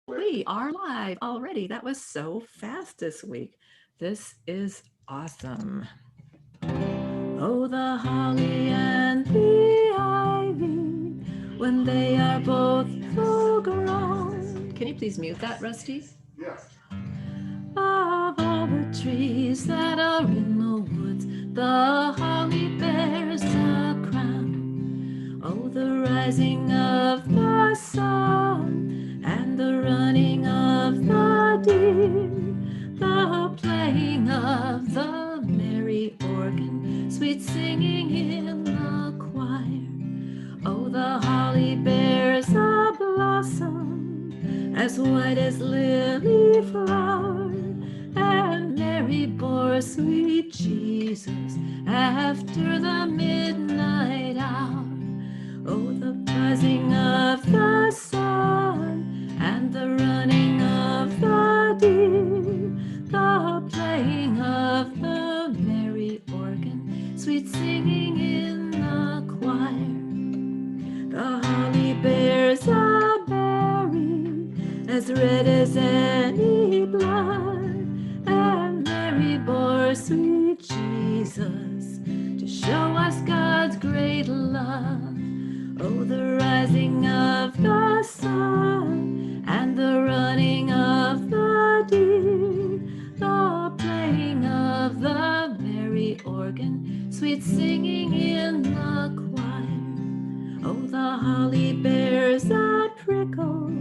We are live already. That was so fast this week. This is awesome. Oh, the holly and the ivy, when they are both full grown. Can you please mute that, Rusty? Yes. Of all the trees that are in the woods, the holly bears a crown. Oh, the rising of the sun and the running of the deer, the playing of the merry organ, sweet singing in the choir. Oh, the holly bears a blossom as white as lily flower, and Mary bore sweet Jesus after the midnight hour. Oh, the buzzing of the sun and the running of the deer, the playing of the merry organ, sweet singing in the choir. The holly bears a berry as red as any blood, and Mary bore sweet Jesus to show us God's great love. Oh, the rising of the sun and the running of the deer, the playing of the merry organ, sweet singing in the choir. Oh, the holly bears a prickle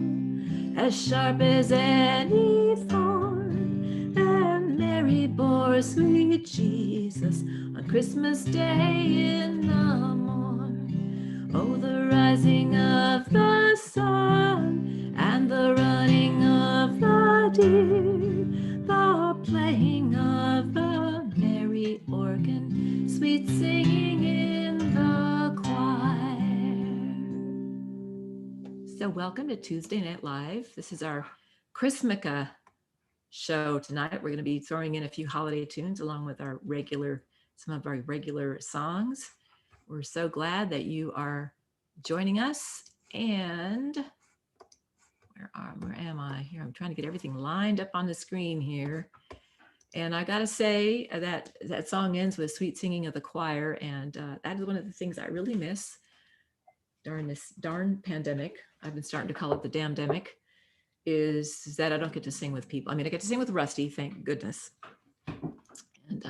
as sharp as any thorn, and Mary bore sweet Jesus on Christmas Day in the morn. Oh, the rising of the sun and the running of the deer, the playing of the merry organ, sweet singing in the choir. So welcome to Tuesday Night Live. This is our Chrismica show tonight. We're going to be throwing in a few holiday tunes along with some of our regular songs. We're so glad that you are joining us. And where am I here? I'm trying to get everything lined up on the screen here. And I got to say that song ends with sweet singing of the choir. And that is one of the things I really miss during this darn pandemic. I've been starting to call it the damdemic, is that I don't get to sing with people. I mean, I get to sing with Rusty, thank goodness. And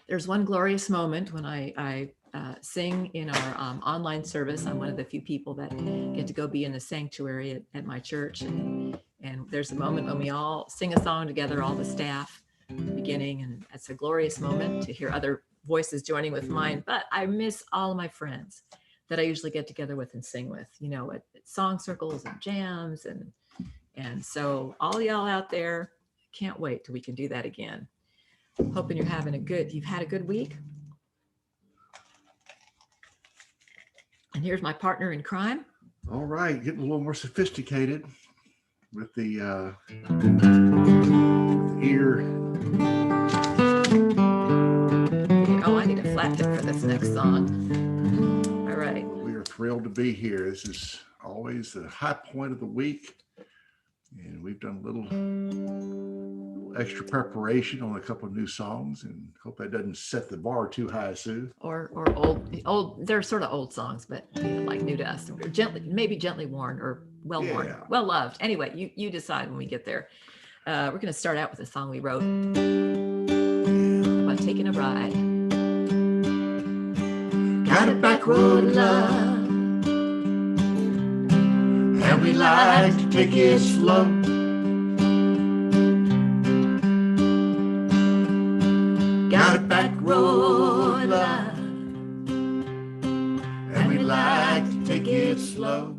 there's one glorious moment when I sing in our online service. I'm one of the few people that get to go be in the sanctuary at my church. And there's a moment when we all sing a song together, all the staff at the beginning. And it's a glorious moment to hear other voices joining with mine. But I miss all of my friends that I usually get together with and sing with, you know, at song circles and jams. And so all y'all out there, can't wait till we can do that again. Hoping you've had a good week. And here's my partner in crime. All right, getting a little more sophisticated with the ear. Oh, I need a flat tip for this next song. All right. We are thrilled to be here. This is always the high point of the week. And we've done a little extra preparation on a couple of new songs, and hope that doesn't set the bar too high, Sue. Or old. They're sort of old songs, but like new to us. Or gently worn or well-worn, well-loved. Anyway, you decide when we get there. We're going to start out with a song we wrote about taking a ride. Got a back road love, and we like to take it slow. Got a back road love, and we like to take it slow.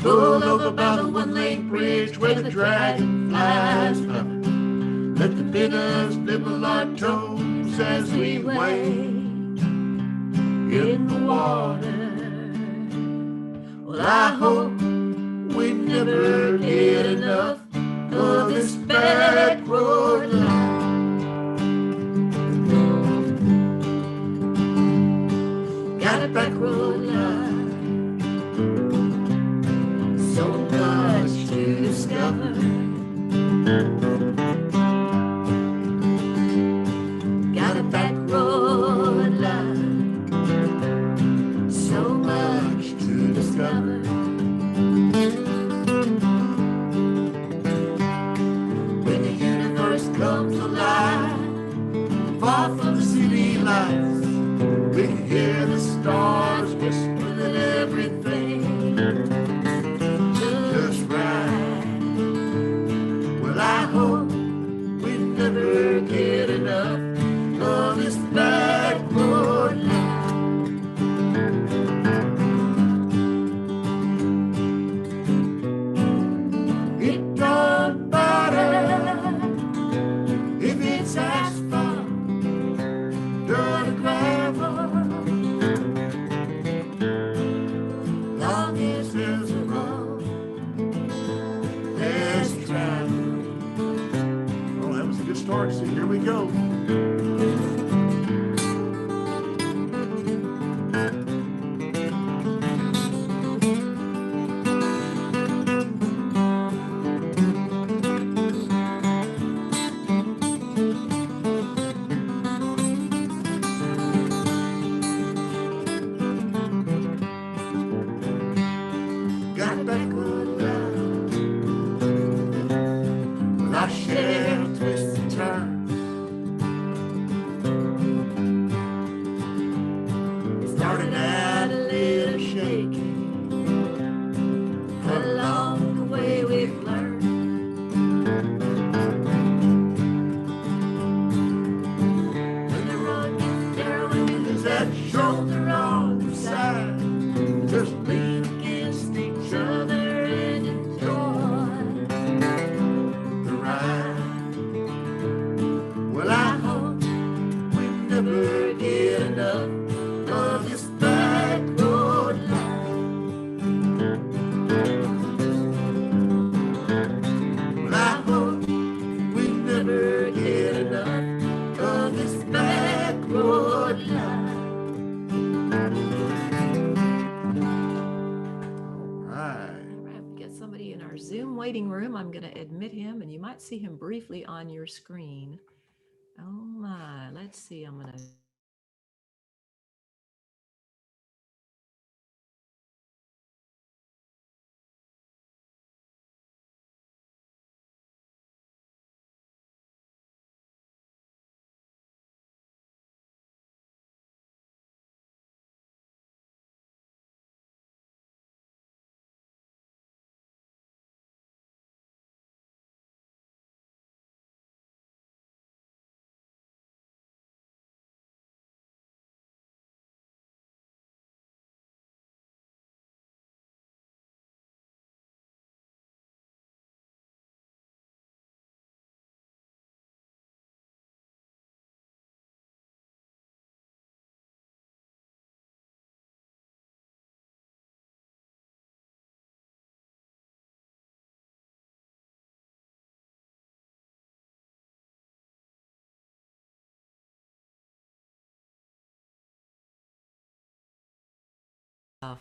Pull over by the one-lane bridge where the dragon flies up. Let the bitters nibble our toes as we wade in the water. Well, I hope we never get enough of this back road life. Got a back road life, discover. Got a back road love, so much to discover. When the universe comes alive, far from the city lights, we can hear the stars whisper that everything just right. Well, I hope we never get enough of this back road life. It don't matter if it's asphalt, dirt or gravel, long as there's a road, there's travel. Oh, that was a good start. So here we go. Got that good love, but I share twists and turns. Started out a little shaky, but along the way we've learned. When the road gets narrow and there's that shoulder on the side, just lean against each other and enjoy the ride. Well, I hope we never get enough of this back road life. Well, I hope we never get enough of this back road life. Right. All right, we got somebody in our Zoom waiting room. I'm going to admit him, and you might see him briefly on your screen. Oh my, let's see. I'm going to.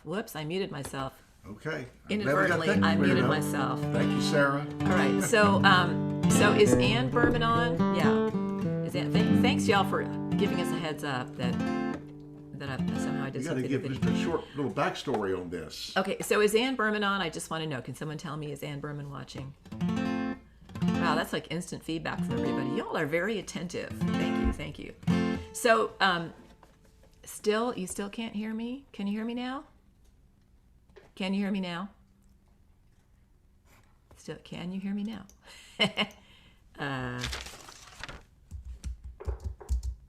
Whoops, I muted myself. Okay. Inadvertently, I muted myself. Thank you, Sarah. All right. So is Ann Berman on? Yeah. Is Ann, thanks y'all for giving us a heads up that I somehow I did You got to something. give just a short little backstory on this. Okay. So is Ann Berman on? I just want to know. Can someone tell me, is Ann Berman watching? Wow, that's like instant feedback from everybody. Y'all are very attentive. Thank you. Thank you. So you still can't hear me? Can you hear me now? Can you hear me now? Still, can you hear me now?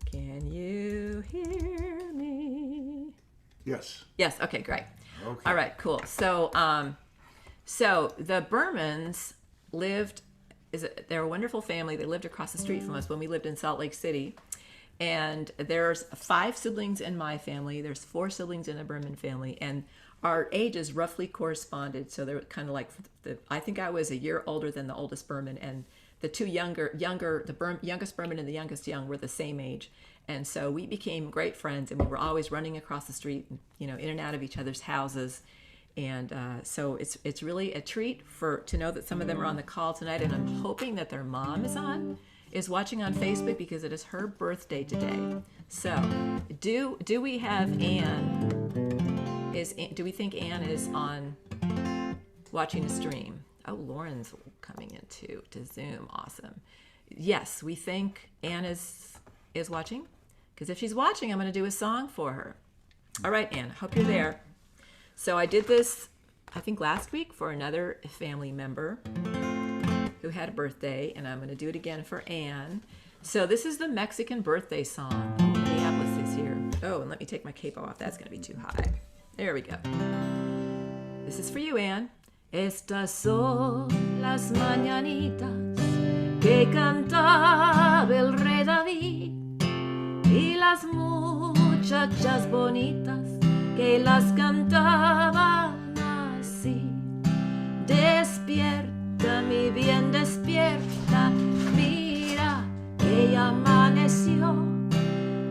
Can you hear me? Yes. Yes. Okay. Great. Okay. All right. Cool. So the Bermans lived. They're a wonderful family. They lived across the street from us when we lived in Salt Lake City. And there's 5 siblings in my family. There's 4 siblings in the Berman family, and our ages roughly corresponded. So they're kind of like I think I was a year older than the oldest Berman, and the two youngest Berman and the youngest Young were the same age. And so we became great friends, and we were always running across the street, in and out of each other's houses. And so it's really a treat to know that some of them are on the call tonight, and I'm hoping that their mom is watching on Facebook because it is her birthday today. So do we have Anne? Do we think Anne is on watching the stream? Oh, Lauren's coming in to Zoom. Awesome. Yes, we think Anne is watching, because if she's watching, I'm going to do a song for her. All right, Anne, hope you're there. So I did this, I think last week, for another family member who had a birthday, and I'm going to do it again for Anne. So this is the Mexican birthday song. Oh, Minneapolis is here. Oh, and let me take my capo off. That's going to be too high. There we go. This is for you, Anne. Estas son las mañanitas que cantaba el rey David, y las muchachas bonitas que las cantaban así. Despierta, mi bien, despierta, mira que ya amaneció,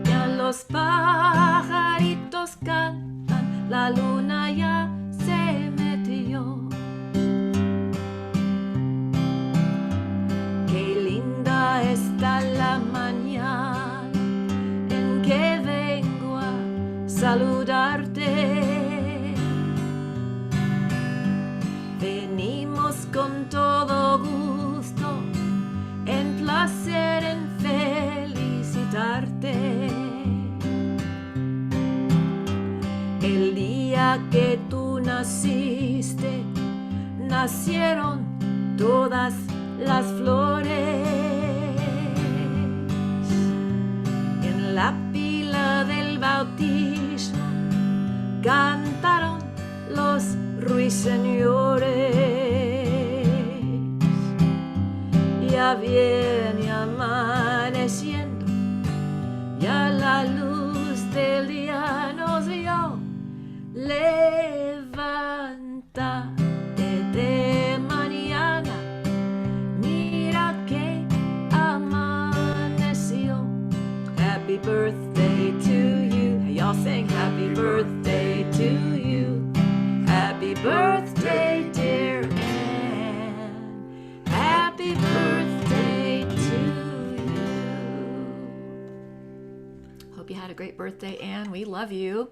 ya los pajaritos cantan, la luna ya se metió. Qué linda está la mañana en que vengo a saludarte. Venimos con todo gusto, en placer, en felicitarte. El día que tú naciste, nacieron todas las flores. En la pila del bautismo cantaron los ruiseñores. Ya viene amaneciendo, ya la luz del día nos dio. Levántate de mañana, mira que amaneció. Happy birthday to you. Hey, y'all sing happy birthday to you. Happy birthday, dear Anne. Happy birthday to you. Hope you had a great birthday, Anne. We love you.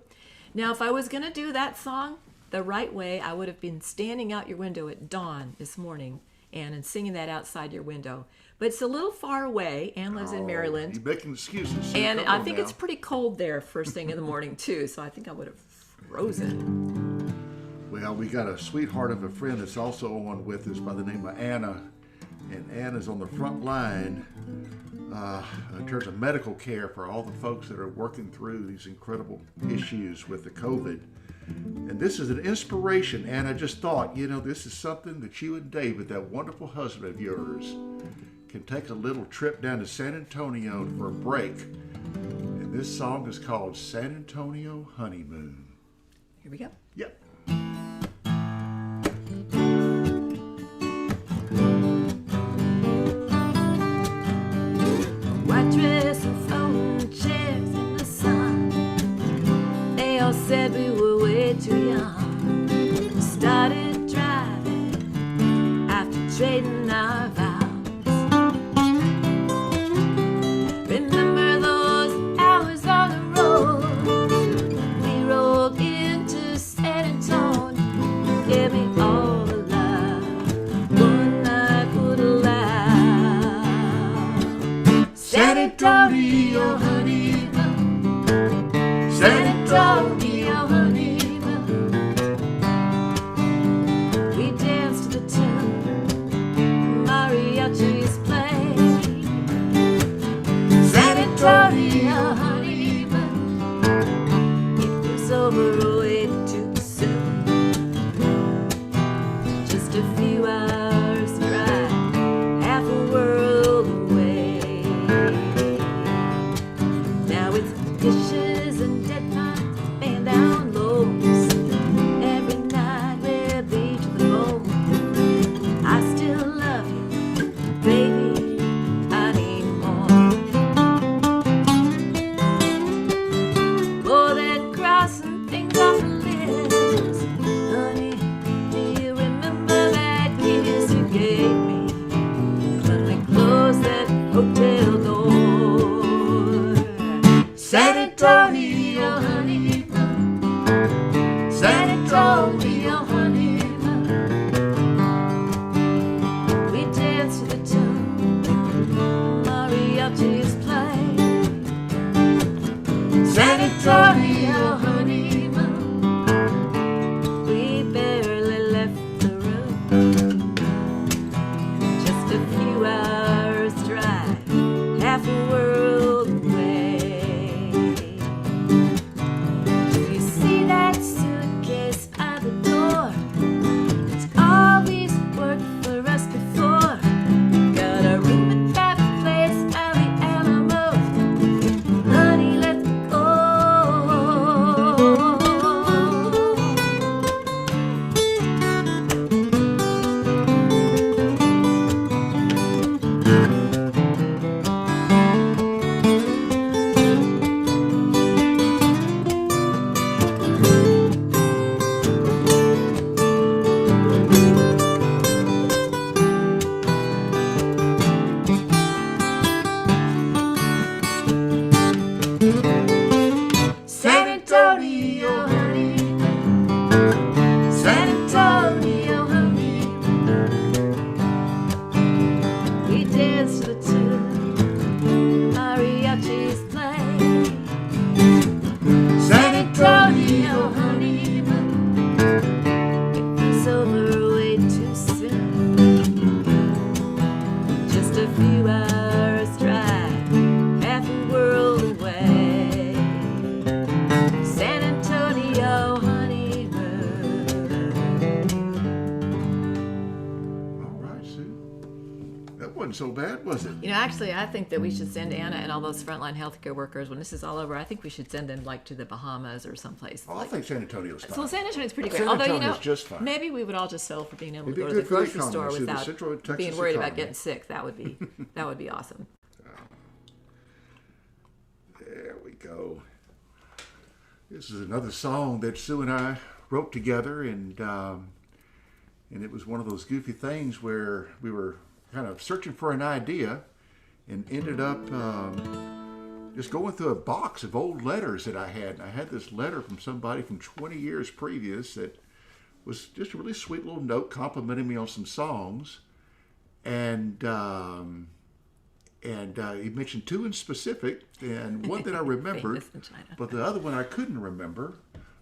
Now, if I was going to do that song the right way, I would have been standing out your window at dawn this morning, Anne, and singing that outside your window. But it's a little far away. Anne lives in Maryland. You're making excuses. And I think it's pretty cold there first thing in the morning, too. So I think I would have frozen. Well, we got a sweetheart of a friend that's also on with us by the name of Anna. And Anna's on the front line in terms of medical care for all the folks that are working through these incredible issues with the COVID. And this is an inspiration. And I just thought, this is something that you and David, that wonderful husband of yours, can take a little trip down to San Antonio for a break. And this song is called San Antonio Honeymoon. Here we go. Yep. White dress and folding chairs in the sun. They all said we were way too young. We started driving after trading our vows. Remember those hours on the road? We rolled into San Antonio. Give me all the love one night would allow. San Antonio honeymoon, San Antonio honeymoon. We danced to the tune mariachis play. San Antonio honeymoon, it was over way too soon. Just a few hours drive, half a world away. Now it's dishes and dead nights, band down lows. Every night we're beat to the bone. I still love you, baby, I need more. More than crossing things off the list. Honey, wasn't so bad, was it? You know, actually, I think that we should send Anna and all those frontline healthcare workers, when this is all over, I think we should send them like to the Bahamas or someplace. Oh, I think San Antonio's fine. So San Antonio's pretty great. San Although, you Antonio's know, just fine. maybe we would all just settle for being able to It'd be go to the good for the grocery store economy, see, the without Central Texas being worried about economy. getting sick. That would be awesome. There we go. This is another song that Sue and I wrote together, and it was one of those goofy things where we were kind of searching for an idea, and ended up just going through a box of old letters that I had. And I had this letter from somebody from 20 years previous that was just a really sweet little note complimenting me on some songs, and he mentioned two in specific, and one that I remembered, Famous in China. but the other one I couldn't remember.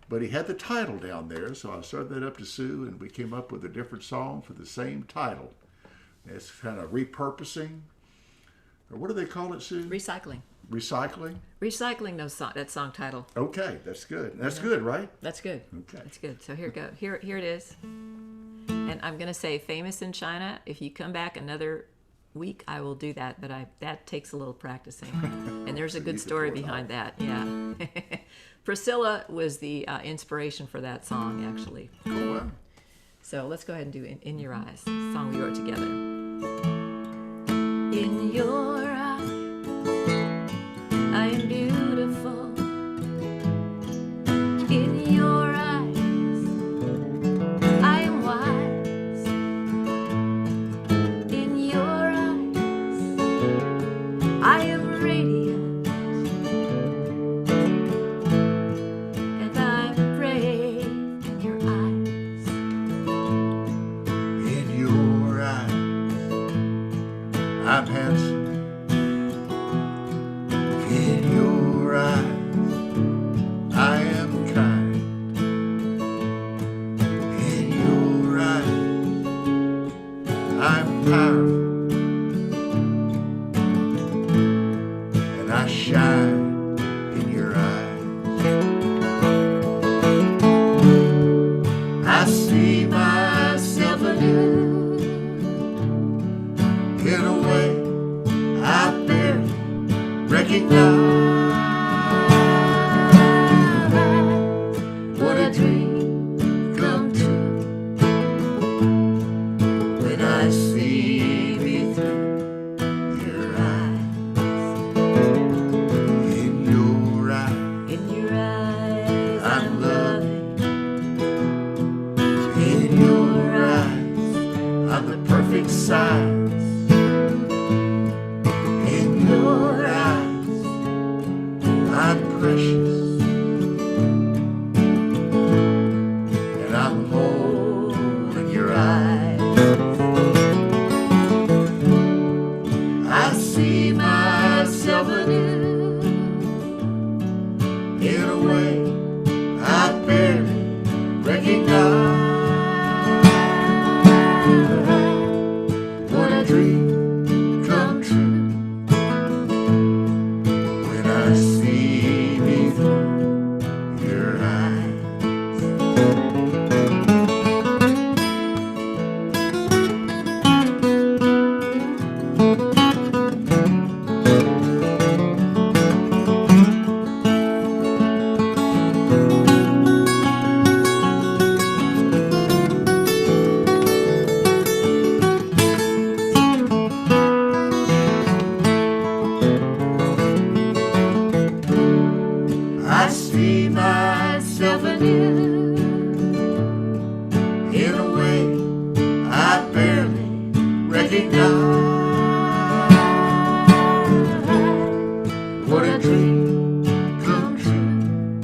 But he had the title down there, so I started that up to Sue, and we came up with a different song for the same title. It's kind of repurposing, or what do they call it, Sue? Recycling. Recycling? Recycling that song title. Okay, that's good. That's good, right? That's good. Okay. That's good. So here it goes. Here it is. And I'm going to say famous in China. If you come back another week, I will do that, but that takes a little practicing. And there's a good story behind that. Yeah. Priscilla was the inspiration for that song, actually. Oh, wow. So let's go ahead and do In Your Eyes, a song we wrote together. In your eyes, I am beautiful. In your eyes, I am wise. In your eyes, I am radiant. And I'm brave in your eyes. In your eyes, I'm handsome. In your eyes, I am kind. In your eyes, I'm powerful. And I shine in your eyes. I see myself anew in a way I barely recognize. What a dream come true when I see me through your eyes. In your eyes, In your eyes, I'm loving. loving. In your eyes, I'm the perfect size. In your eyes, I'm precious. And I'm holding your eyes. I see myself anew in a way I barely recognize. What a dream come true when I see me through your eyes. I see myself anew in a way I barely recognize. What a dream come true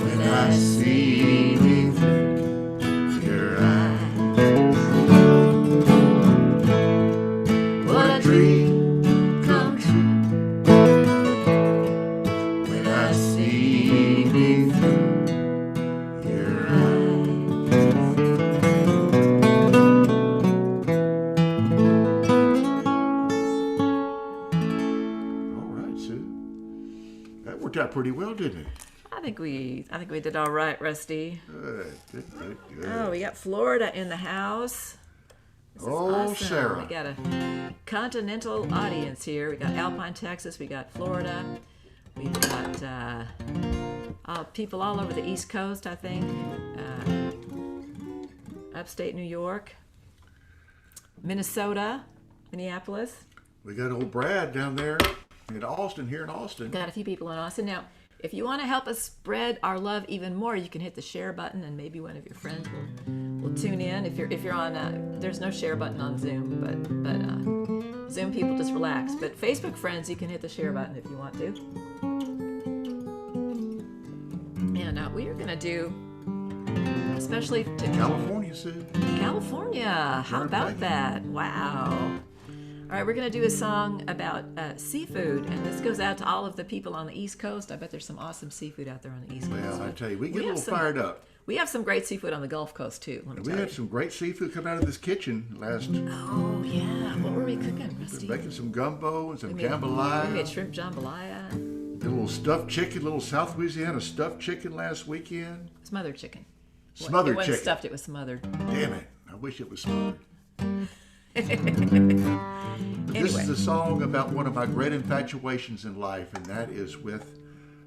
when I see me through your eyes. What a dream come true when I see me through your eyes. All right, Sue. That worked out pretty well, didn't it? I think we did all right, Rusty. Good, good, good, good. Oh, we got Florida in the house. This is Oh, awesome. Sarah. We got a continental audience here. We got Alpine, Texas. We got Florida. We've got people all over the East Coast, I think. Upstate New York, Minnesota, Minneapolis. We got old Brad down there in Austin, here in Austin. Got a few people in Austin. Now, if you want to help us spread our love even more, you can hit the share button, and maybe one of your friends will tune in. If you're on, there's no share button on Zoom, but Zoom people just relax. But Facebook friends, you can hit the share button if you want to. And we are gonna do, especially to California, Sue. California. How about that? Wow. All right, we're going to do a song about seafood, and this goes out to all of the people on the East Coast. I bet there's some awesome seafood out there on the East Coast. Well, I tell you, we get a have little some- fired up. We have some great seafood on the Gulf Coast, too. Let me We tell had you. some great seafood come out of this kitchen last. Oh, yeah. What were we cooking, Rusty? Making some gumbo and some We made jambalaya. shrimp jambalaya, Did a little stuffed chicken, little South Louisiana stuffed chicken last weekend. smothered chicken. Smothered It wasn't chicken. stuffed, it was smothered. Damn it. I wish it was smothered. But this Anyway. is a song about one of my great infatuations in life, and that is with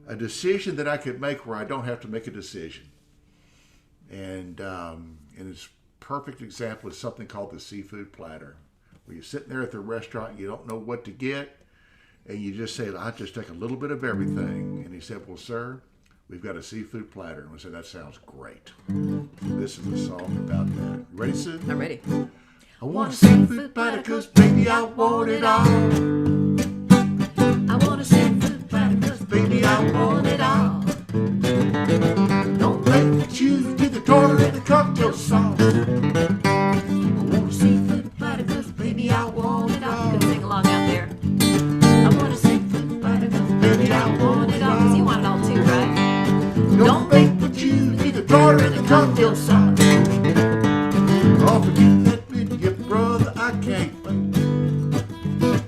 a decision that I could make where I don't have to make a decision. And its perfect example is something called the seafood platter, where you're sitting there at the restaurant, you don't know what to get, and you just say, I'll just take a little bit of everything. And he said, well, sir, we've got a seafood platter. And we said, that sounds great. This is a song about that. You ready, Sue? I'm ready. I want a seafood platter, cause baby, I want it all. I want a seafood platter, cause Baby, I want it all. Don't let me choose to the tartar and the cocktail sauce. I want a seafood platter, cause baby, I want it You all. can sing along out there. I want a seafood platter, cause baby, I want it all. Cause you want it all too, right? Don't make me choose to the tartar and the cocktail sauce. Oh, forget that midget, brother, I can't wait.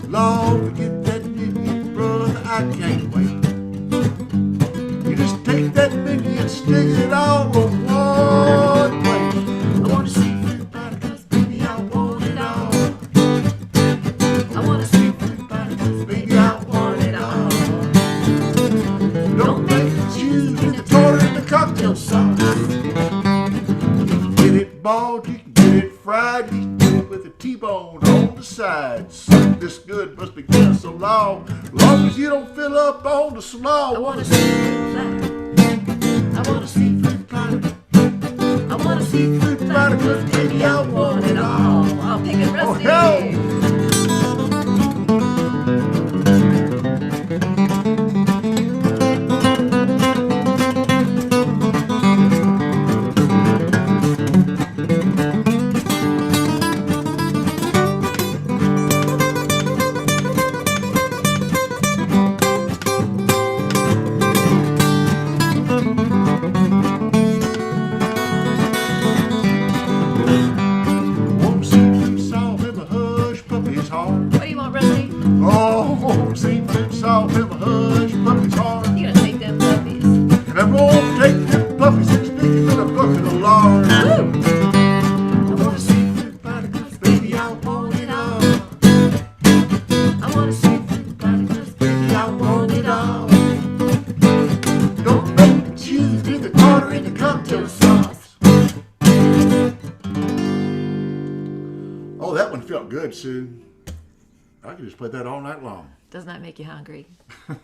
Lord, forget that midget, brother, I can't wait. You just take that menu and stick it all on one plate. I want a seafood platter, cause baby, I want it all. I want a seafood platter, cause Baby, I want it all. Don't make me choose with the tartar and the cocktail sauce. You can get it boiled, you can get it fried, you can get it with a T-bone on the side. Something this good must be good so long as you don't fill up on the slaw. I want a seafood platter. I want a seafood platter. I want a seafood platter, cause baby, I want it all. I'll pick it, Oh, Rusty. hell! Won't seafood salt in my hush puppy's heart. What do you want, Rusty? Oh, won't seafood salt in my hush puppy's heart. You gonna take them puppies? And I'm gonna take them puppies and stick them in a bucket of lard. I want a seafood platter, cause baby, I want it all. I want a seafood platter, cause Baby, I want it all. Don't make me choose with the tartar and the cocktail sauce. Oh, that one felt good, Sue. I could just play that all night long. does not make you hungry. And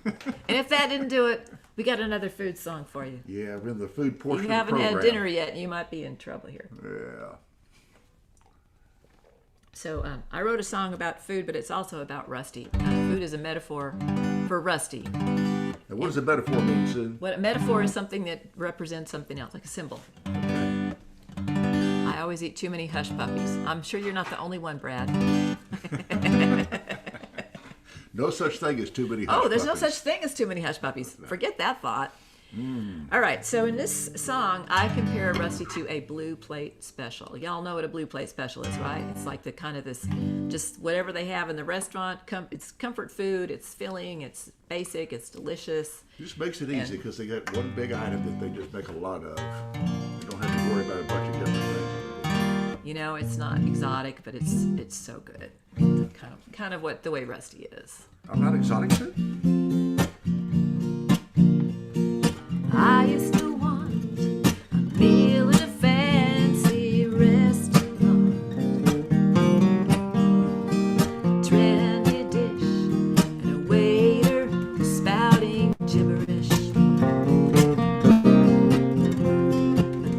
if that didn't do it, we got another food song for you. Yeah, we're in the food If portion you of the haven't program. had dinner yet, you might be in trouble here. Yeah. So I wrote a song about food, but it's also about Rusty. Food is a metaphor for Rusty. Now, what does the metaphor mean, Sue? What a metaphor is something that represents something else, like a symbol. I always eat too many hush puppies. I'm sure you're not the only one, Brad. No such thing as too many hush Oh, there's no puppies. such thing as too many hush puppies. Forget that thought. All right, so in this song, I compare Rusty to a blue plate special. Y'all know what a blue plate special is, right? It's like the kind of this, just whatever they have in the restaurant. It's comfort food. It's filling. It's basic. It's delicious. It just makes it easy because they got one big item that they just make a lot of. They don't have to worry about a bunch of different things. You know, it's not exotic, but it's so good. Kind of what the way Rusty is. I'm not exotic, sir. I used to want a meal in a fancy restaurant, trendy dish, and a waiter spouting gibberish. But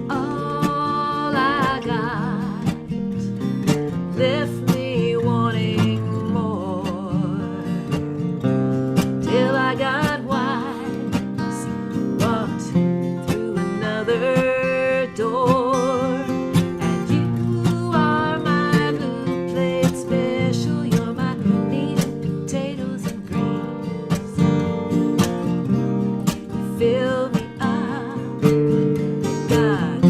all I got left me wanting more, till I got wise, walked through another door. And you are my blue plate special. You're my meat and potatoes and greens. You fill me up, got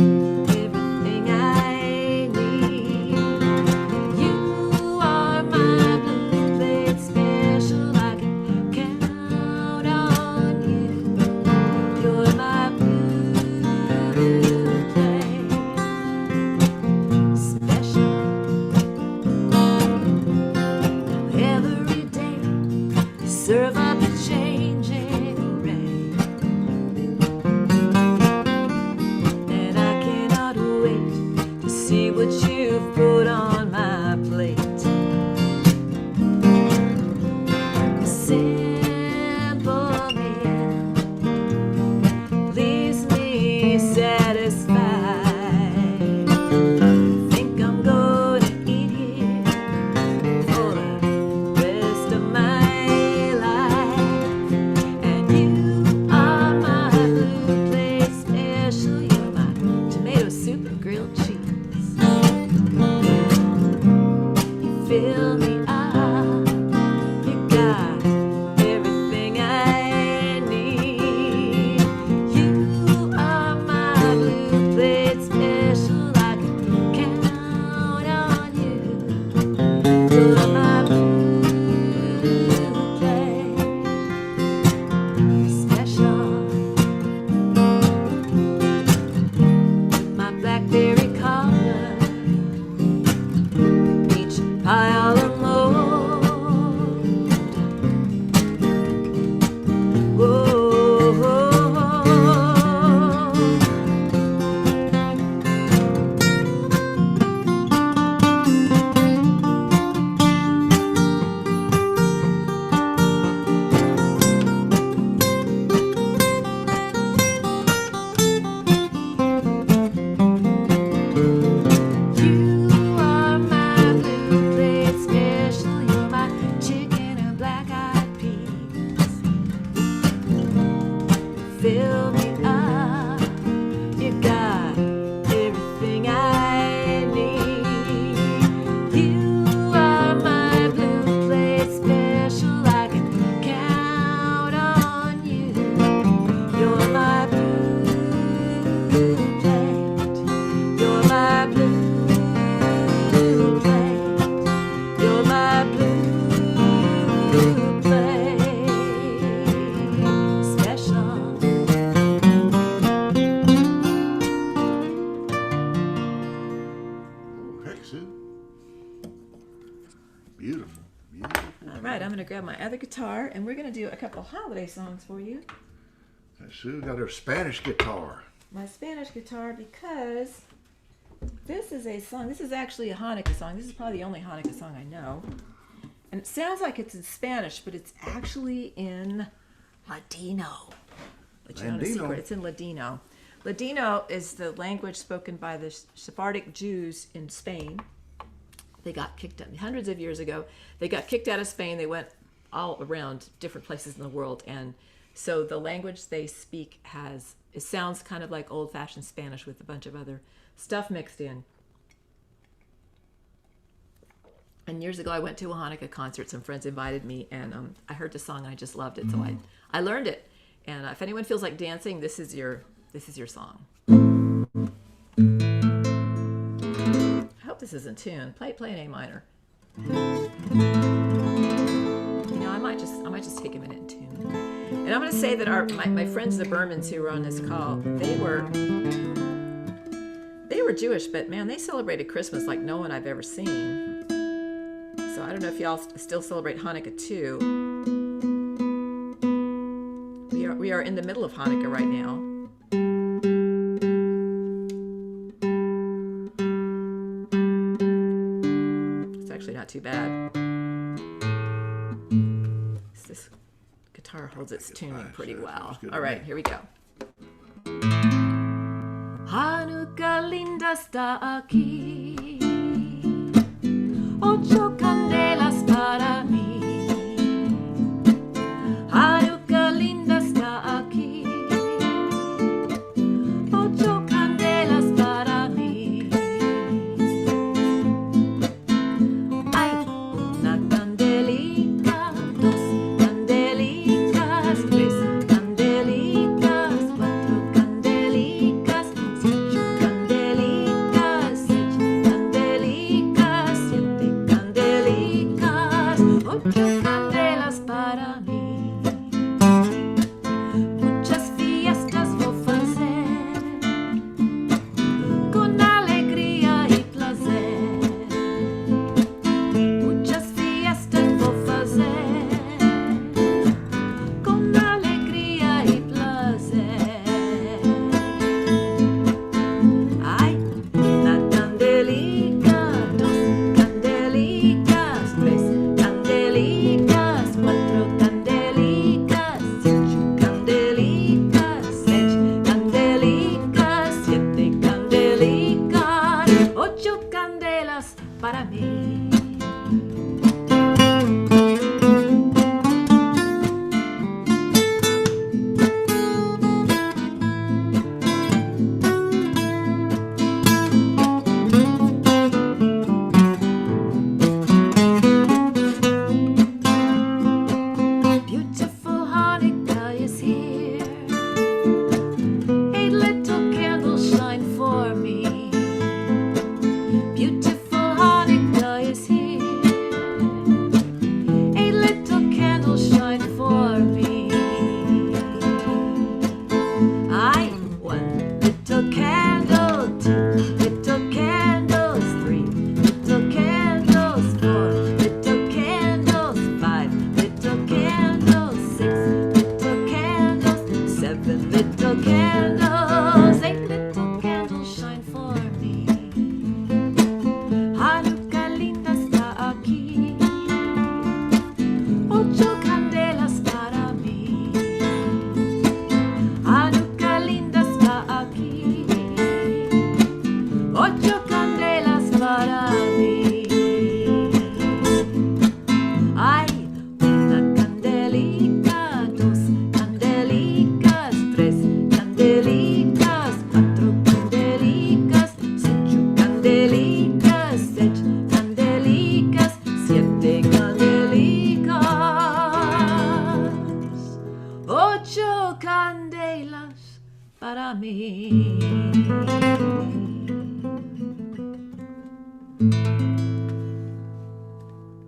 everything I need. You are my blue plate special. I can count on you. You're my blue plate special. Every day you serve up a changing rain, and I cannot wait to see what you've put on my plate. A simple meal leaves me satisfied. Think I'm gonna eat here for the rest of my life. And you are my blue plate special. You're my tomato soup and grilled cheese. You fill me up, you got everything I need. You are my blue plate special. I can count on you. You're my blue plate special. My blackberry cobbler, peach pie a la mode. Whoa. You are my blue plate special. You're my chicken and black-eyed peas. Fill me up, you got everything I need. You are my blue plate special. I can count on you. You're my blue plate. You're my blue plate. You're my blue plate special. Oh, heck, Sue. Beautiful. Beautiful. All right, I'm going to grab my other guitar and we're going to do a couple holiday songs for you. Sue got her Spanish guitar. My Spanish guitar, because this is a song. This is actually a Hanukkah song. This is probably the only Hanukkah song I know. And it sounds like it's in Spanish, but it's actually in Ladino. But you know the Ladino? secret. It's in Ladino. Ladino is the language spoken by the Sephardic Jews in Spain. They got kicked out hundreds of years ago. They got kicked out of Spain. They went all around different places in the world, and so the language they speak it sounds kind of like old-fashioned Spanish with a bunch of other stuff mixed in. And years ago, I went to a Hanukkah concert. Some friends invited me, and I heard the song, and I just loved it. So I learned it. And if anyone feels like dancing, this is your song. I hope this is in tune. Play an A minor. You know, I might just take a minute and tune. And I'm going to say that my friends the Bermans who were on this call, they were were Jewish, but man, they celebrated Christmas like no one I've ever seen. So I don't know if y'all still celebrate Hanukkah too. We are in the middle of Hanukkah right now. It's actually not too bad. This guitar holds its tuning pretty well. All right, here we go. Hanukkah linda está aquí, 8 candelas para mí. Hanukkah linda está aquí, 8 candelas para mí. Hay una candelica, 2 candelicas, 3 candelicas, 4 candelicas, 8 candelicas, 6 candelicas, 7 candelicas, 8 candelas para mí. Muchas fiestas vou fazer con alegría y placer. Muchas fiestas vou fazer con alegría y placer. Hay una candelica, 2 candelicas, 3 candelicas, 4 candelicas, 8 candelicas, 6 candelicas, 7 candelicas, 8 candelas para mí. Beautiful Hanukkah is here. 8 little candles shine for me. Beautiful Hanukkah is here. 8 little candles shine for me. I 1 little candle, 2 little candles, 3 little candles, 4 little candles, 5 little candles, 6 little candles, 7 little candles, 8 little candles shine for me. Hanukkah linda está aquí, 8 candelas para mí. Hanukkah linda está aquí, 8 candelas para mí. Hay una candelica, 2 candelicas, 3 candelicas, 4 candelicas, 8 candelicas, 6 candelicas, 7 candelicas, 8 candelas para mí.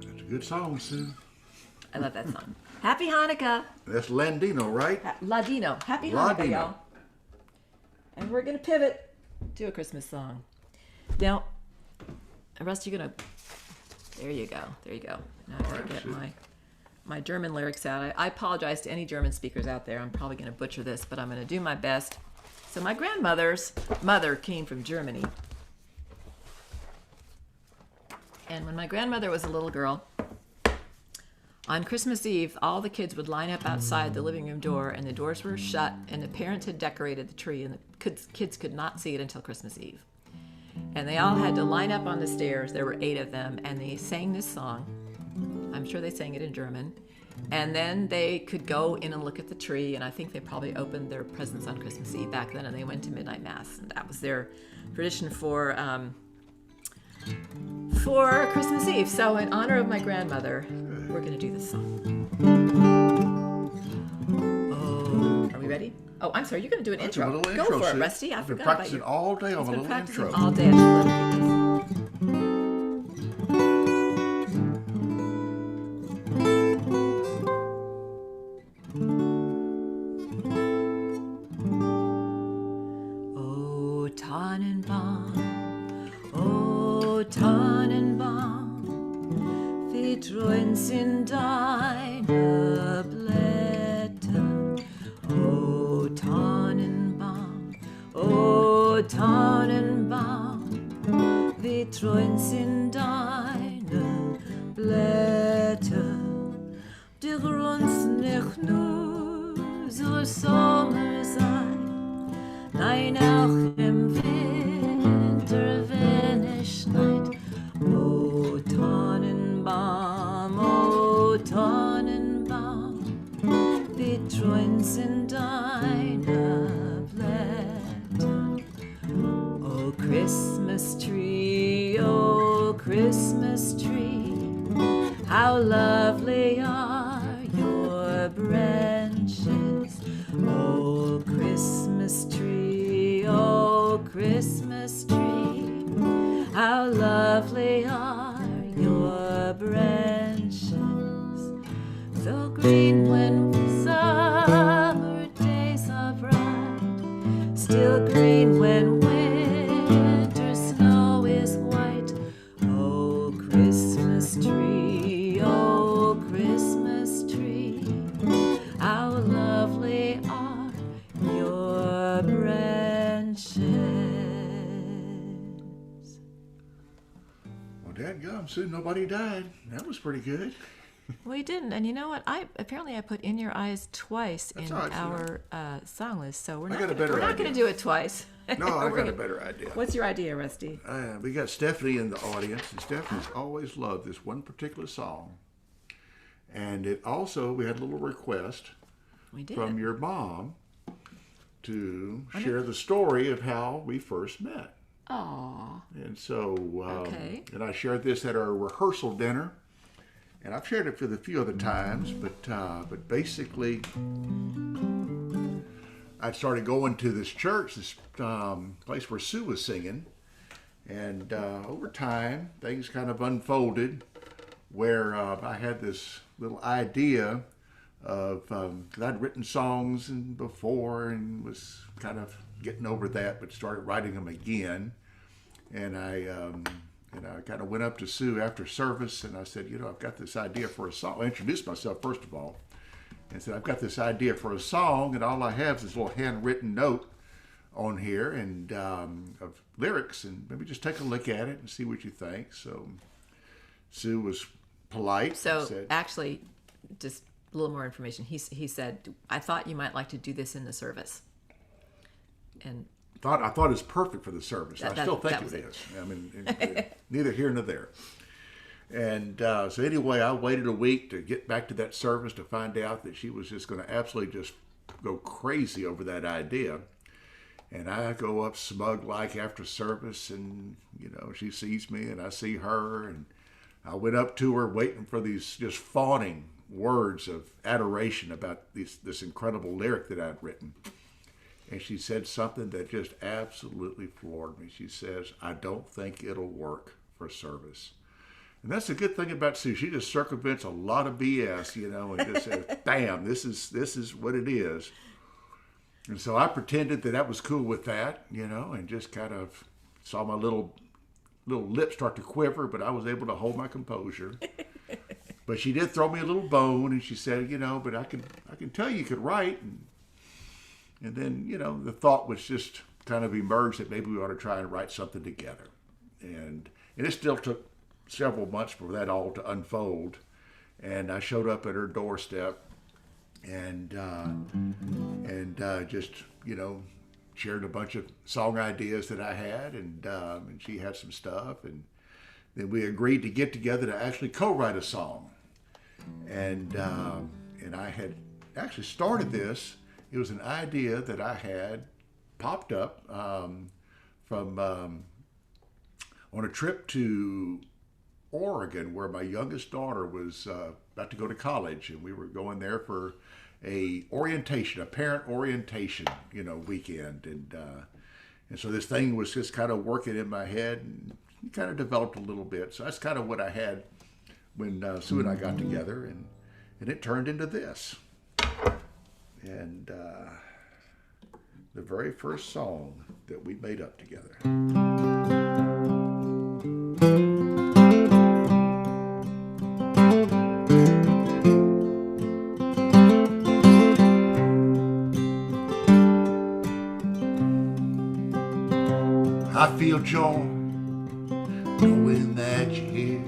That's a good song, Sue. I love that song. Happy Hanukkah. That's Landino, right? Ladino. Happy Hanukkah, Ladino. y'all. And we're going to pivot to a Christmas song. Now, Rusty, you're going to... There you go. There you go. Now I have to get shoot. my German lyrics out. I apologize to any German speakers out there. I'm probably going to butcher this, but I'm going to do my best. So my grandmother's mother came from Germany. And when my grandmother was a little girl, on Christmas Eve, all the kids would line up outside the living room door, and the doors were shut, and the parents had decorated the tree, and the kids could not see it until Christmas Eve. And they all had to line up on the stairs. There were 8 of them, and they sang this song. I'm sure they sang it in German. And then they could go in and look at the tree, and I think they probably opened their presents on Christmas Eve back then, and they went to midnight mass, and that was their tradition for Christmas Eve. So in honor of my grandmother, we're going to do this song. Oh, are we ready? Oh, I'm sorry. You're going to do an Let's do intro. a little Go intro, for it, Sue. Rusty. I I've been forgot about practicing you. all day on He's a been little practicing intro. all day. I should let him do this. Oh, Tannenbaum, streuen in deine Blätter. O Tannenbaum, o Tannenbaum, wie treuen sind deine Blätter. Die Grund nicht nur so Sommer sein, nein auch im Winter, wenn es schneit. O Tannenbaum, wie treuen sind deine Blätter. O Christmas tree, how lovely are your branches. O Christmas tree, how lovely are your branches. So green when summer days are bright, still green when winter snow is white. Oh, Christmas tree, how lovely are your branches. Well, dadgum, Sue, nobody died. That was pretty good. We didn't, and you know what? I put "In Your Eyes" twice That's in all right, our song list, so we're I not got a better going idea. to do it twice. No, I got a better idea. What's your idea, Rusty? We got Stephanie in the audience, and Stephanie's always loved this one particular song. And it also, we had a little request We did. from your mom to share the story of how we first met. Aw, And so, Okay. and I shared this at our rehearsal dinner, and I've shared it with a few other times, but basically, I started going to this church, this place where Sue was singing, and over time, things kind of unfolded where I had this little idea of, 'cause I'd written songs before and was kind of getting over that, but started writing them again. And I kind of went up to Sue after service and I said, I've got this idea for a song. I introduced myself first of all and said, I've got this idea for a song, and all I have is this little handwritten note on here and of lyrics, and maybe just take a look at it and see what you think. So Sue was polite. so and said, actually, just a little more information. He said, I thought you might like to do this in the service. And I thought it's perfect for the service. I still think that was it is. I mean, neither here nor there. And so anyway, I waited a week to get back to that service to find out that she was just going to absolutely just go crazy over that idea. And I go up smug like after service, and she sees me and I see her, and I went up to her waiting for these just fawning words of adoration about this incredible lyric that I'd written. And she said something that just absolutely floored me. She says, I don't think it'll work for service. And that's the good thing about Sue. She just circumvents a lot of BS, and just says, bam, this is what it is. And so I pretended that was cool with that, and just kind of saw my little lips start to quiver, but I was able to hold my composure. But she did throw me a little bone, and she said, but I can tell you could write. And then, the thought was just kind of emerged that maybe we ought to try and write something together. And it still took several months for that all to unfold. And I showed up at her doorstep and just, shared a bunch of song ideas that I had, and she had some stuff. And then we agreed to get together to actually co-write a song. And I had actually started this. It was an idea that I had popped up from on a trip to Oregon, where my youngest daughter was about to go to college, and we were going there for a parent orientation, weekend, and so this thing was just kind of working in my head, and it kind of developed a little bit. So that's kind of what I had when Sue and I got together, and it turned into this. And the very first song that we made up together. I feel joy knowing that you're here.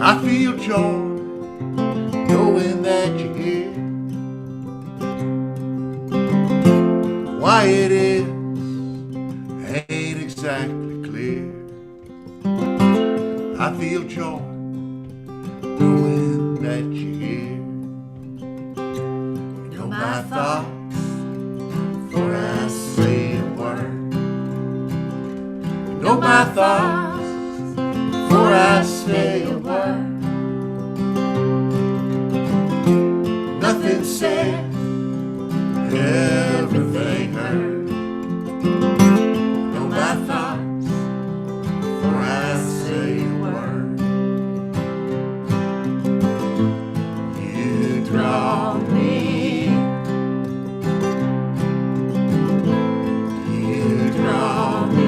I feel joy knowing that you're here. Why it is ain't exactly clear. I feel joy knowing that you're here. You know my thoughts before I say a word. You know my thoughts before I say a word. Nothing said, everything heard. You know my thoughts before I say a word. You draw me. You draw me.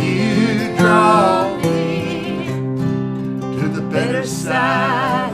You draw me to the better side.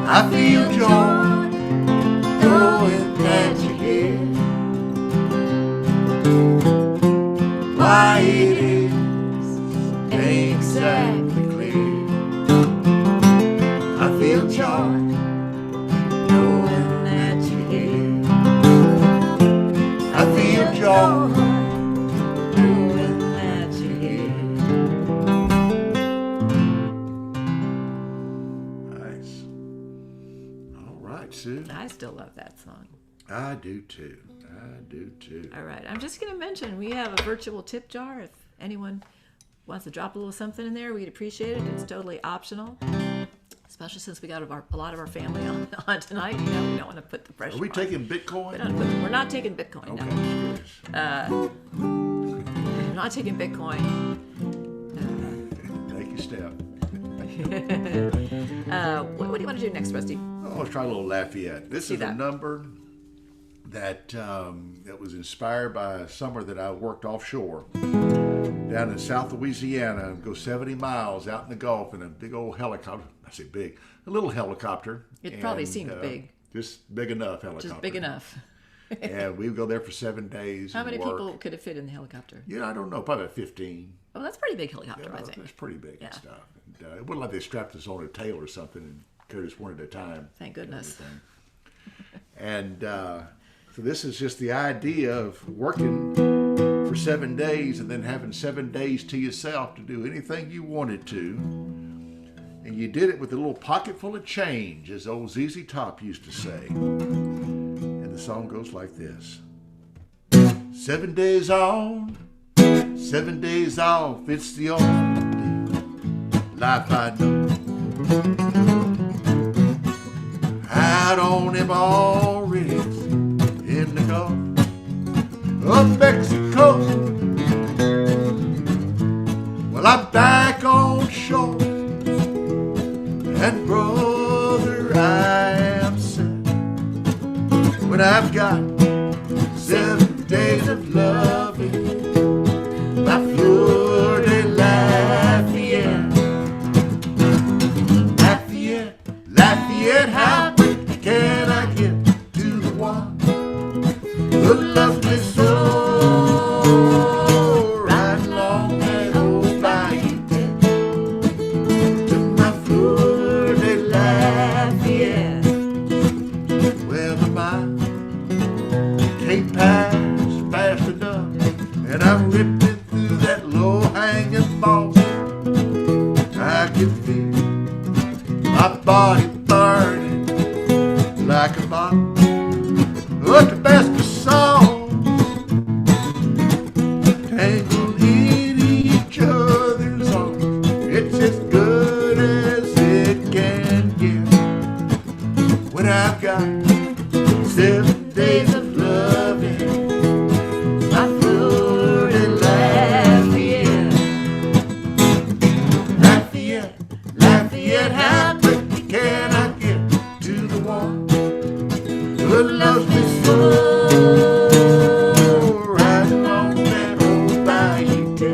I feel joy knowing that you're here. Why it is ain't exactly clear. I feel joy knowing that you're here. I feel joy knowing that you're here. Nice. All right, Sue. I still love that song. I do too. I do too. All right. I'm just going to mention we have a virtual tip jar. If anyone wants to drop a little something in there, we'd appreciate it. It's totally optional, especially since we got a lot of our family on tonight. You know, we don't want to put the pressure. Are we on. taking Bitcoin? We're not taking Bitcoin. Okay. No. We're not taking Bitcoin. Take your step. What do you want to do next, Rusty? Oh, let's try a little Lafayette. This is a number that that was inspired by a summer that I worked offshore down in South Louisiana and go 70 miles out in the Gulf in a big old helicopter. I say big, a little helicopter. It probably seemed big. Just big enough helicopter. Just big enough. And we would go there for 7 days. How many people could it fit in the helicopter? Yeah, I don't know, probably about 15. Oh, that's a pretty big helicopter, I think. It's pretty big and stuff. And, it wasn't like they strapped us on a tail or something and carried us one at a time. Thank goodness. And so this is just the idea of working for 7 days and then having 7 days to yourself to do anything you wanted to. And you did it with a little pocket full of change, as old ZZ Top used to say. And the song goes like this. 7 days on, 7 days off, it's the only life I know. Out on them all rigs in the Gulf of Mexico. Well, I'm back on shore, and brother, I am sad when I've got 7 days of loving my Fleur de Lafayette. Lafayette, Lafayette, how quick can I get to the one who loves me so? Right along that old bayou to my Fleur de Lafayette. Well, my the Tabasco song, tangled in each other's arms. It's as good as it can get. When I've got 7 days of loving, I Fleur de Lafayette. Lafayette, Lafayette, how quickly can I get to the one who loves me so? Right along that old bayou to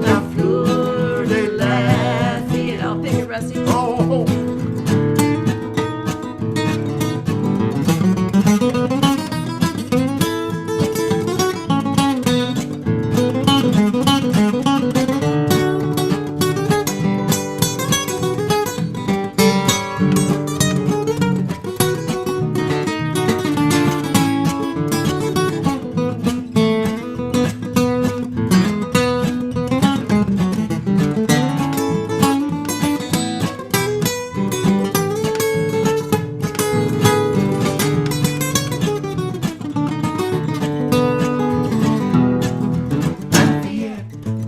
my Fleur de Lafayette. I'll pick it, Rusty. Oh,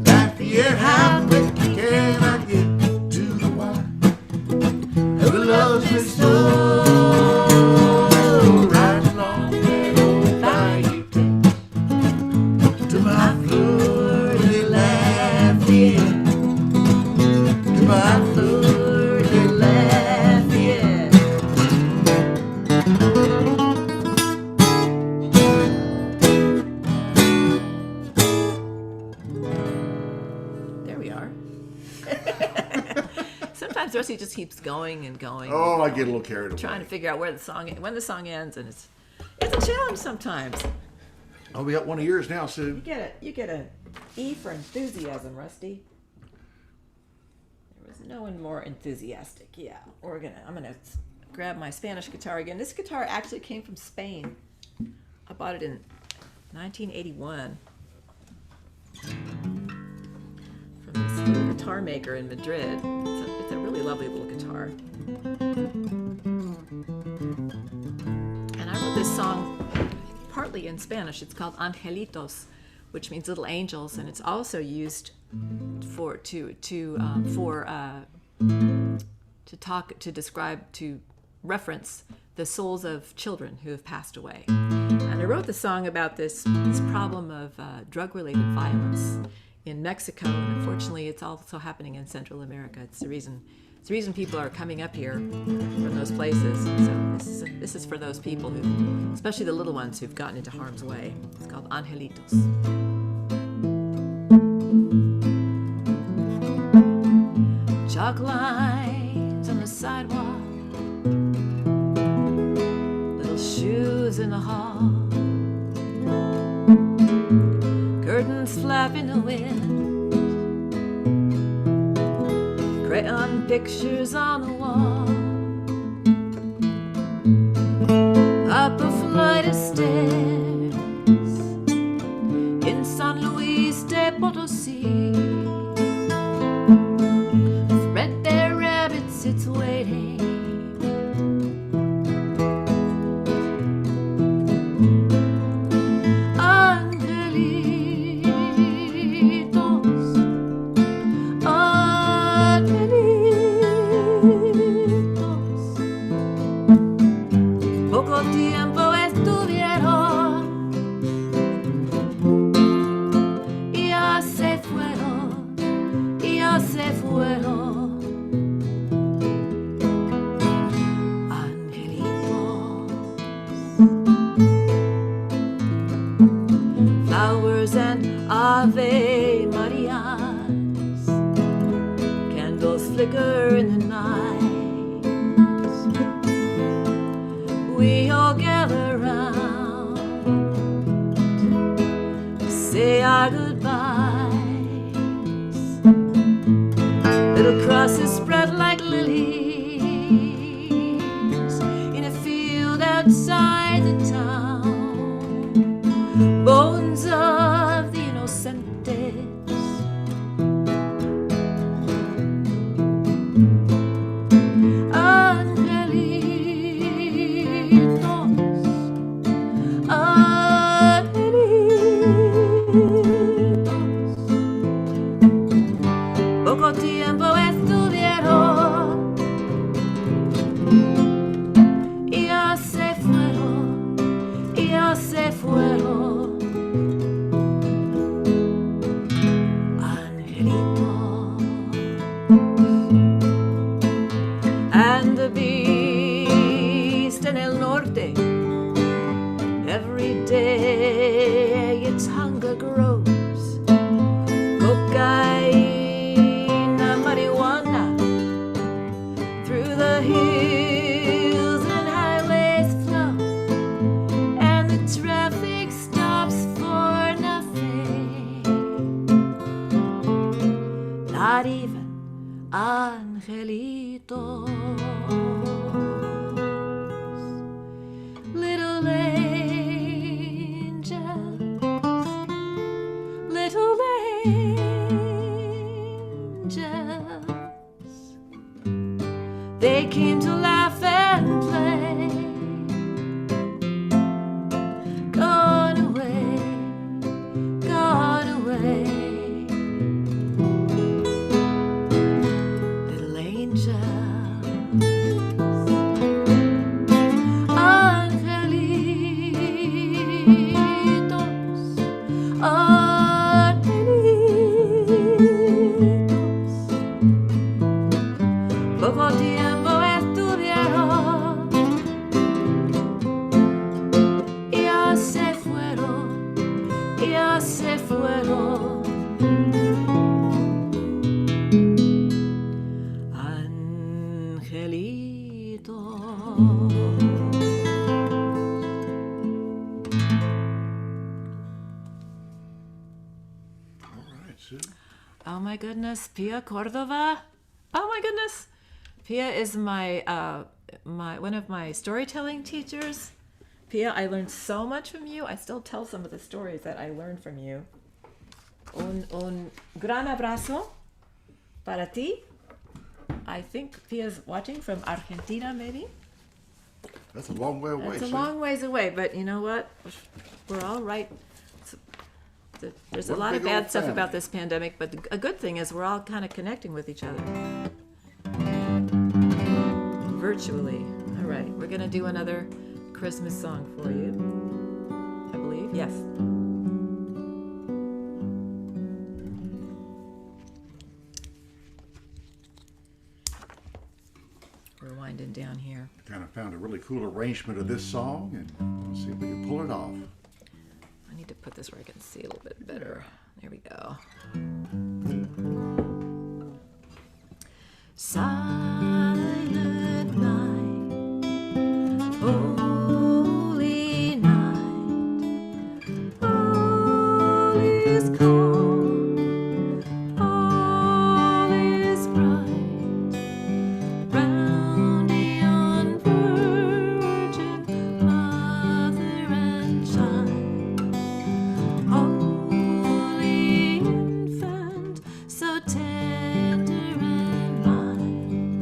Lafayette, how quickly can I get to the one who loves me so? Right along that old bayou to my Fleur de Lafayette, to my Fleur de Lafayette. There we are. Sometimes Rusty just keeps going and going. Oh, I get a little carried away. Trying to figure out when the song ends, and it's a challenge sometimes. Oh, we got one of yours now, Sue. You get a E for enthusiasm, Rusty. There was no one more enthusiastic. Yeah, I'm gonna grab my Spanish guitar again. This guitar actually came from Spain. I bought it in 1981 from this little guitar maker in Madrid. It's a really lovely little guitar. And I wrote this song partly in Spanish. It's called Angelitos, which means little angels, and it's also used to reference the souls of children who have passed away. And I wrote the song about this problem of drug-related violence in Mexico, and unfortunately it's also happening in Central America. It's the reason people are coming up here from those places. So this is for those people who, especially the little ones who've gotten into harm's way. It's called Angelitos. Chalk lines on the sidewalk, little shoes in the hall, curtains flap in the wind, crayon pictures on the wall, up a flight of stairs in San Luis de Potosí. Threadbare rabbits, it's waiting. Poco tiempo estuvieron y ya se fueron, y ya se fueron. Angelitos, flowers and Ave Marias, candles flicker in the night. We all gather round to say our goodbyes. Little crosses spread like lilies in a field outside the town. Bones of the innocentes. Angelitos, little angels, little angels. They came to laugh and play. Gone away, gone away. Little angels, angelitos, angelitos. Poco tiempo estuvieron y ya se fueron, ya se fueron. All right, Sue. Oh my goodness, Pia Cordova. Oh my goodness. Pia is my one of my storytelling teachers. Pia, I learned so much from you. I still tell some of the stories that I learned from you. Un gran abrazo para ti. I think Pia's watching from Argentina, maybe. That's a long way away. It's a Sue. long ways away, but you know what? We're all right. There's a One lot of big old bad stuff family. about this pandemic, but a good thing is we're all kind of connecting with each other. Virtually. All right, we're going to do another Christmas song for you, I believe. Yes. We're winding down here. Kind of found a really cool arrangement of this song, and we'll see if we can pull it off. I need to put this where I can see a little bit better. There we go. Silent night, holy night, all is calm, all is bright, round the unvirgin mother and child. Holy infant, so tender and mild,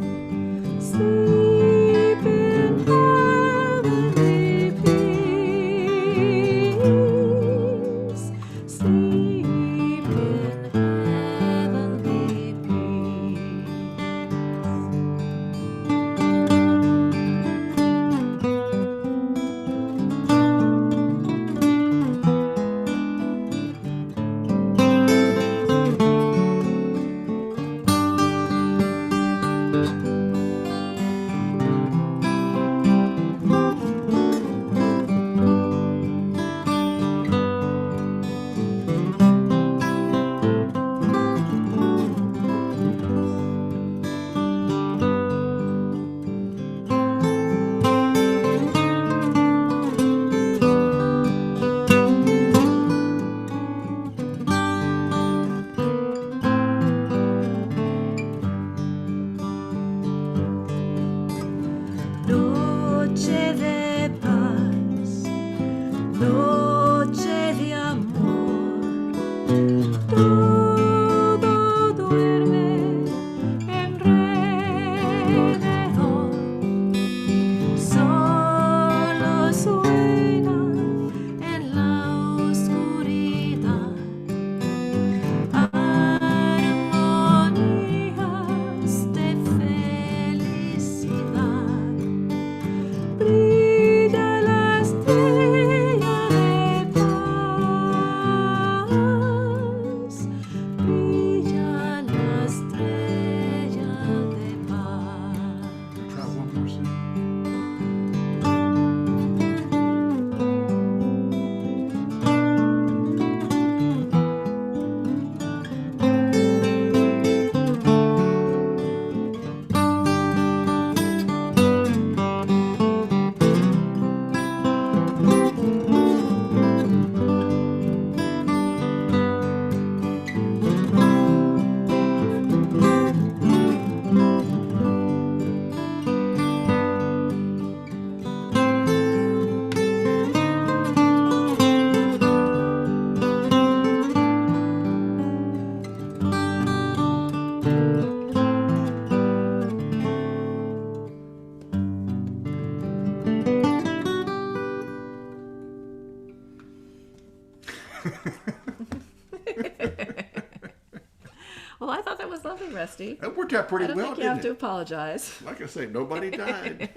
Well, I thought that was lovely, Rusty. That worked out I pretty don't well, think you have didn't to it? apologize. Like I say, nobody died.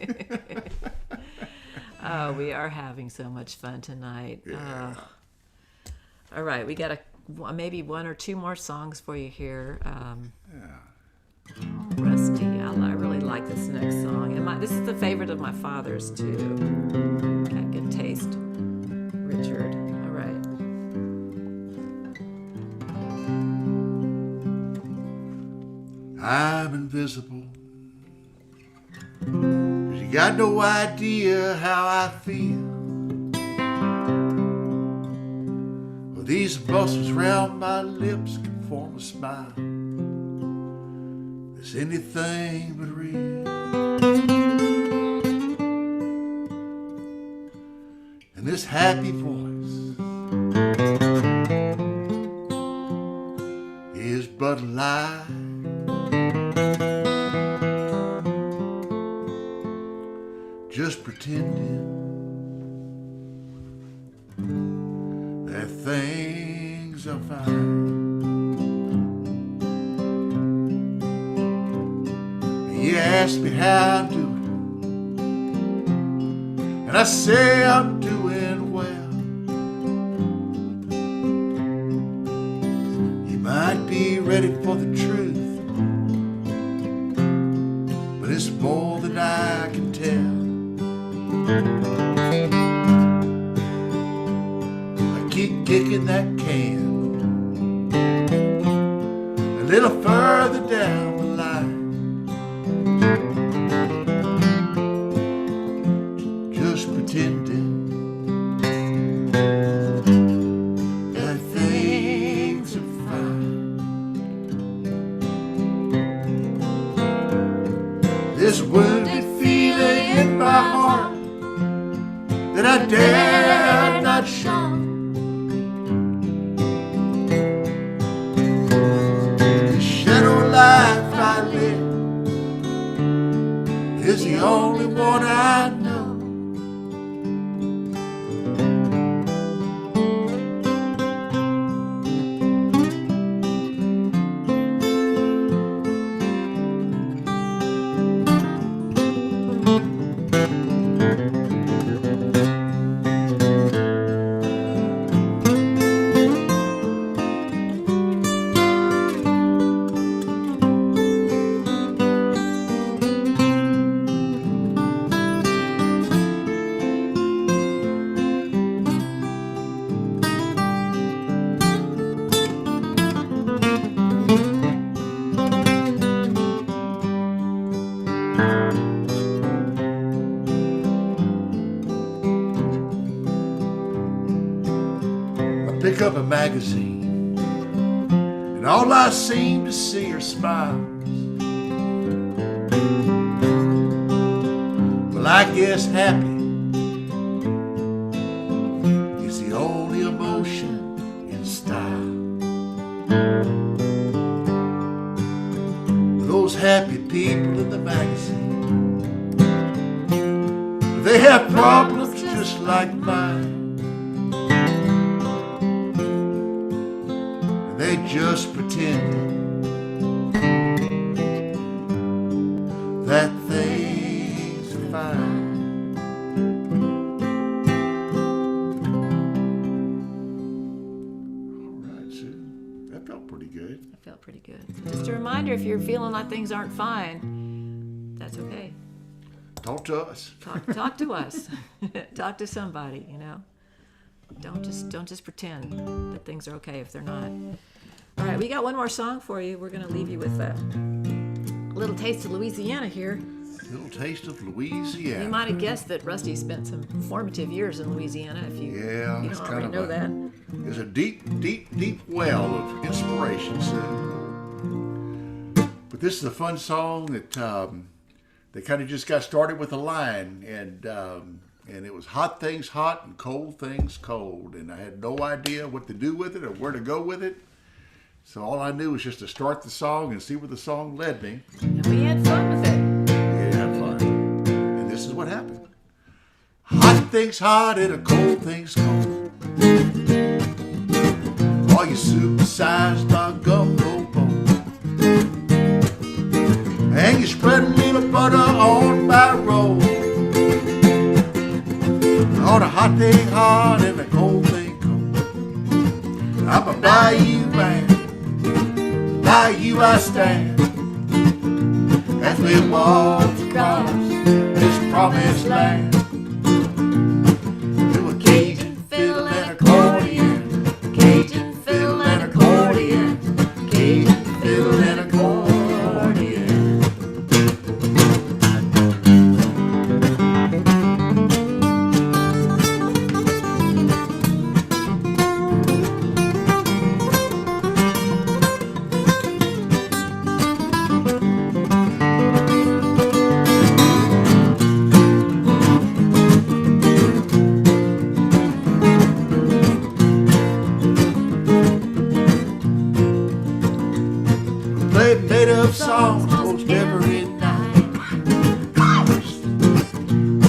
Oh, we are having so much fun tonight. Yeah. All right, we got maybe one or two more songs for you here. Rusty, I really like this next song, and this is the favorite of my father's too. Got good taste, Richard. All right. I'm invisible, 'cause you got no idea how I feel. Well, these muscles round my lips can form a smile that's anything but real. And this happy voice is but a lie. Just pretending that things are fine. And you ask me how I'm doing, and I say I'm doing well. You might be ready for the truth, but it's more than I can tell. I keep kicking that can a little further down the line, just pretending that things are fine. This wounded feeling in my heart that I dare not show. The shadow life I live is the only one I know. Pick up a magazine, and all I seem to see are smiles. Well, I guess happy is the only emotion in style. Those happy people in the magazine, they have problems just like mine. They just pretending that things are fine. All right, Sue. That felt pretty good. It felt pretty good. Just a reminder, if you're feeling like things aren't fine, that's okay. Talk to us. Talk to us. Talk to somebody, you know. Don't just pretend that things are okay if they're not. All right, we got one more song for you. We're going to leave you with a little taste of Louisiana here. Little taste of Louisiana. You might have guessed that Rusty spent some formative years in Louisiana if you It's don't kind already of know that. There's a deep well of inspiration, Sue. But this is a fun song that they kind of just got started with a line, and it was hot things hot and cold things cold, and I had no idea what to do with it or where to go with it. So all I knew was just to start the song and see where the song led me. And we had fun with it. Yeah, had fun. And this is what happened. Hot things hot and a cold things cold. All you supersized by gumbo bowl. And you spread a little butter on my roll. On a hot day hot and a cold day cold. I'm a bayou man, bayou I stand. As we walk across this promised land. To a Cajun fiddle and accordion, Cajun fiddle and accordion, Cajun fiddle and accordion. Made up songs most every night.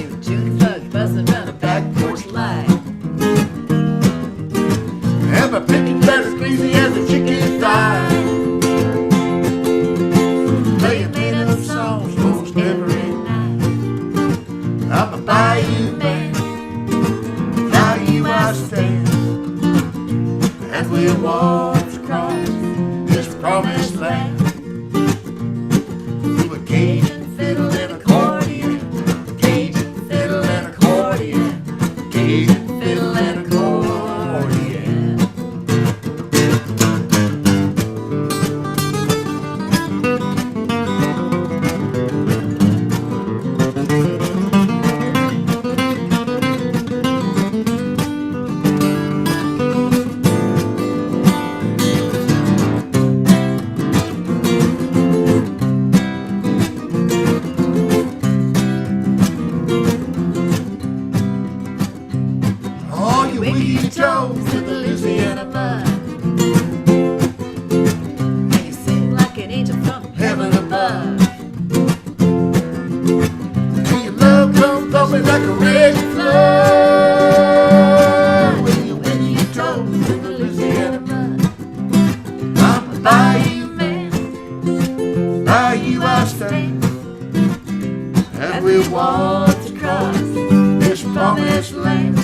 You June bug buzzing around a back porch light. And my picking better greasy as a chicken thigh. Playing made up songs most every night. I'm a bayou man, bayou I stand. As we walk across this promised land. Cajun fiddle and accordion, Cajun fiddle and accordion, Cajun fiddle and accordion. All you wiggy toes in the Louisiana mud. And you sing like an angel from Heaven above. And your love comes thumping like a red flood. When you wiggy toes in the Louisiana mud. I'm a bayou man, bayou I stand. As we walk across this promised land.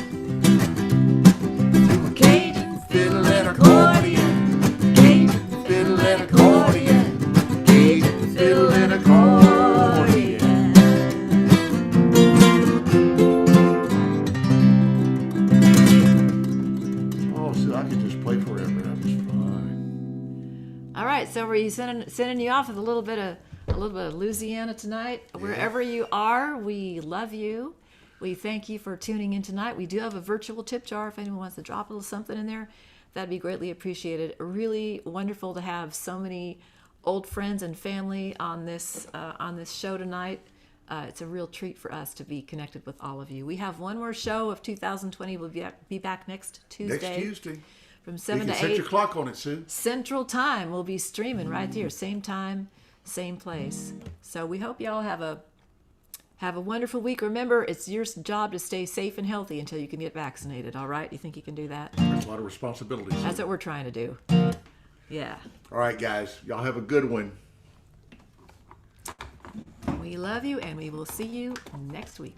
Cajun fiddle and accordion, Cajun fiddle and accordion, Cajun fiddle and accordion. Oh, so I could just play forever. That was fun. All right, so were you sending you off with a little bit of Louisiana tonight? Yeah. Wherever you are, we love you. We thank you for tuning in tonight. We do have a virtual tip jar if anyone wants to drop a little something in there. That'd be greatly appreciated. Really wonderful to have so many old friends and family on this show tonight. It's a real treat for us to be connected with all of you. We have one more show of 2020. We'll be back next Tuesday. Next Tuesday. From You 7 can to set 8 your clock on it, Sue. Central Time. We'll be streaming right here, same time, same place. So we hope y'all have a wonderful week. Remember, it's your job to stay safe and healthy until you can get vaccinated, all right? You think you can do that? There's a lot of responsibilities. That's what we're trying to do. Yeah. All right, guys. Y'all have a good one. We love you, and we will see you next week.